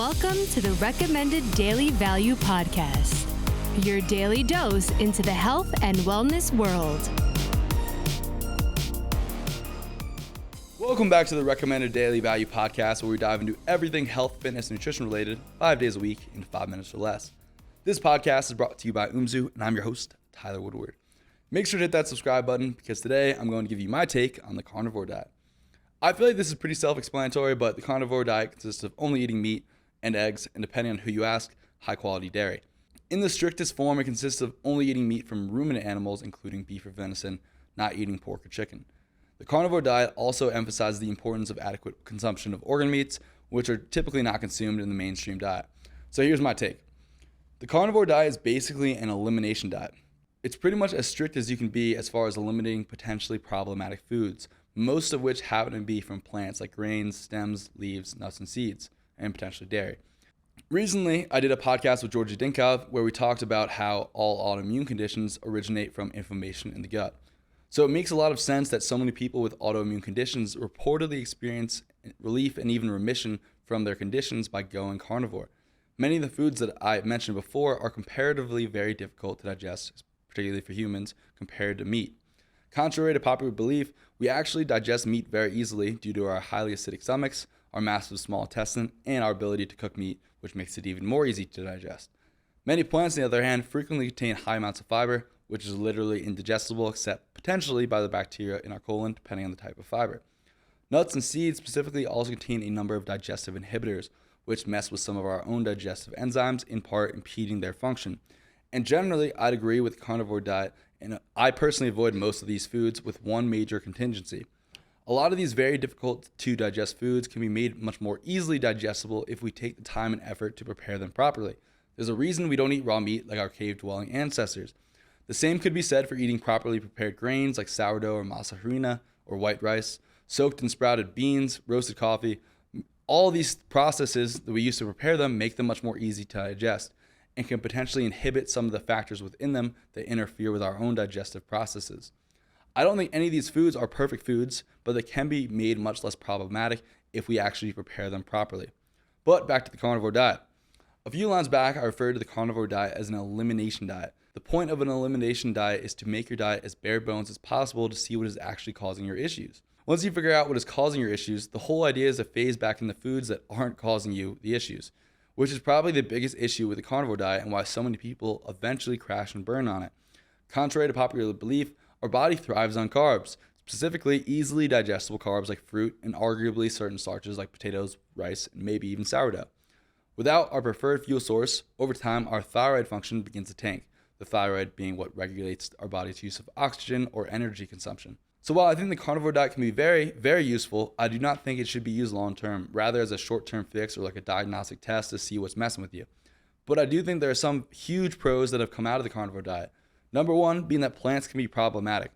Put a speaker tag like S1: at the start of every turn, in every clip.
S1: Welcome to the Recommended Daily Value Podcast, your daily dose into the health and wellness world.
S2: Welcome back to the Recommended Daily Value Podcast, where we dive into everything health, fitness, and nutrition related 5 days a week in 5 minutes or less. This podcast is brought to you by Umzu, and I'm your host, Tyler Woodward. Make sure to hit that subscribe button because today I'm going to give you my take on the carnivore diet. I feel like this is pretty self-explanatory, but the carnivore diet consists of only eating meat and eggs, and depending on who you ask, high-quality dairy. In the strictest form, it consists of only eating meat from ruminant animals, including beef or venison, not eating pork or chicken. The carnivore diet also emphasizes the importance of adequate consumption of organ meats, which are typically not consumed in the mainstream diet. So here's my take. The carnivore diet is basically an elimination diet. It's pretty much as strict as you can be as far as eliminating potentially problematic foods, most of which happen to be from plants like grains, stems, leaves, nuts, and seeds, and potentially dairy. Recently, I did a podcast with Georgi Dinkov where we talked about how all autoimmune conditions originate from inflammation in the gut. So it makes a lot of sense that so many people with autoimmune conditions reportedly experience relief and even remission from their conditions by going carnivore. Many of the foods that I mentioned before are comparatively very difficult to digest, particularly for humans, compared to meat. Contrary to popular belief, we actually digest meat very easily due to our highly acidic stomachs, our massive small intestine, and our ability to cook meat, which makes it even more easy to digest. Many plants, on the other hand, frequently contain high amounts of fiber, which is literally indigestible except potentially by the bacteria in our colon, depending on the type of fiber. Nuts and seeds specifically also contain a number of digestive inhibitors, which mess with some of our own digestive enzymes, in part impeding their function. And generally, I'd agree with the carnivore diet, and I personally avoid most of these foods with one major contingency. A lot of these very difficult to digest foods can be made much more easily digestible if we take the time and effort to prepare them properly. There's a reason we don't eat raw meat like our cave-dwelling ancestors. The same could be said for eating properly prepared grains like sourdough or masa harina or white rice, soaked and sprouted beans, roasted coffee. All these processes that we use to prepare them make them much more easy to digest and can potentially inhibit some of the factors within them that interfere with our own digestive processes. I don't think any of these foods are perfect foods, but they can be made much less problematic if we actually prepare them properly. But back to the carnivore diet. A few lines back, I referred to the carnivore diet as an elimination diet. The point of an elimination diet is to make your diet as bare bones as possible to see what is actually causing your issues. Once you figure out what is causing your issues, the whole idea is to phase back in the foods that aren't causing you the issues, which is probably the biggest issue with the carnivore diet and why so many people eventually crash and burn on it. Contrary to popular belief, our body thrives on carbs, specifically easily digestible carbs like fruit and arguably certain starches like potatoes, rice, and maybe even sourdough. Without our preferred fuel source, over time our thyroid function begins to tank, the thyroid being what regulates our body's use of oxygen or energy consumption. So while I think the carnivore diet can be very, very useful, I do not think it should be used long term, rather as a short-term fix or like a diagnostic test to see what's messing with you. But I do think there are some huge pros that have come out of the carnivore diet. Number one being that plants can be problematic.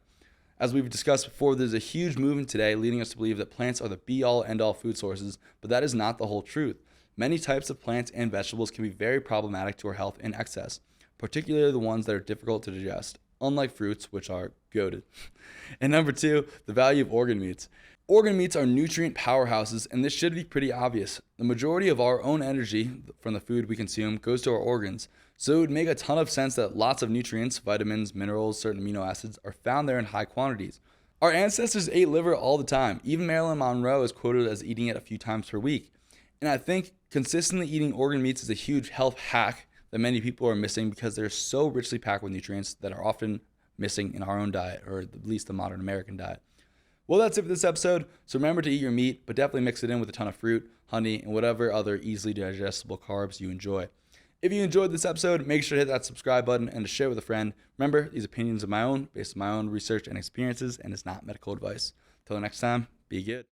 S2: As we've discussed before, there's a huge movement today leading us to believe that plants are the be-all, end-all food sources, but that is not the whole truth. Many types of plants and vegetables can be very problematic to our health in excess, particularly the ones that are difficult to digest, unlike fruits, which are goated. And number two, the value of organ meats. Organ meats are nutrient powerhouses, and this should be pretty obvious. The majority of our own energy from the food we consume goes to our organs, so it would make a ton of sense that lots of nutrients, vitamins, minerals, certain amino acids are found there in high quantities. Our ancestors ate liver all the time. Even Marilyn Monroe is quoted as eating it a few times per week. And I think consistently eating organ meats is a huge health hack that many people are missing because they're so richly packed with nutrients that are often missing in our own diet, or at least the modern American diet. Well, that's it for this episode. So remember to eat your meat, but definitely mix it in with a ton of fruit, honey, and whatever other easily digestible carbs you enjoy. If you enjoyed this episode, make sure to hit that subscribe button and to share with a friend. Remember, these opinions are my own, based on my own research and experiences, and it's not medical advice. Till next time, be good.